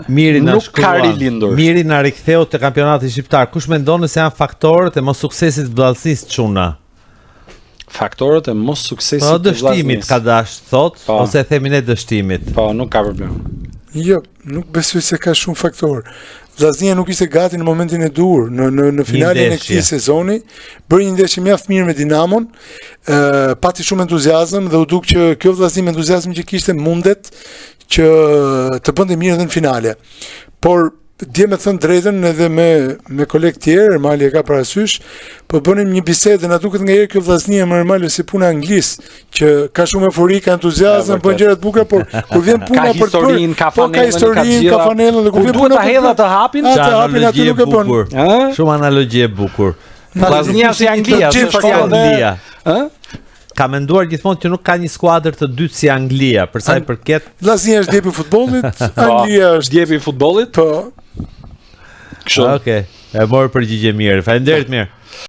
Miri na Nuk ka rilindur. Miri na riktheu te kampionati shqiptar. Kush mendon se janë faktorët e mos suksesit të vllazësisë çuna? Faktorët e mos suksesit të dështimit ka dash thot, ose themi ne dështimit. Po, nuk ka problem. Jo, nuk besoj se ka shumë faktor. Vllaznia nuk ishte gati në momentin e dur, në finalen e këtij sezoni, bëri një ndeshje mjaft mirë me Dinamon, pati shumë entuziazëm dhe u duk që kjo vllaznia me entuziazëm që kishte mundet që të bënte mirë edhe në finale. Por dje me thënë drejtën edhe me kolegë tjerë, Ermali e ka parasysh, po bënim një bisedë, na duket nga herë kjo vllaznia më normal si puna anglisë, që ka shumë eufori, ka entuziazëm, bën gjëra të bukura, por kur vjen puna për të bërë, ka historinë, ka fanelën dhe kur vjen puna për hedha të hapin, aty nuk e bën. Shumë analogji e bukur. Vllaznia si Anglia, si Anglia. Ka menduar gjithmonë që nuk ka një skuadër të dytë si Anglia, për sa i përket. Vllaznia është djepi i futbollit, Anglia është djepi i futbollit. Po. Okej, e morë përgjigje mirë. Faleminderit mirë.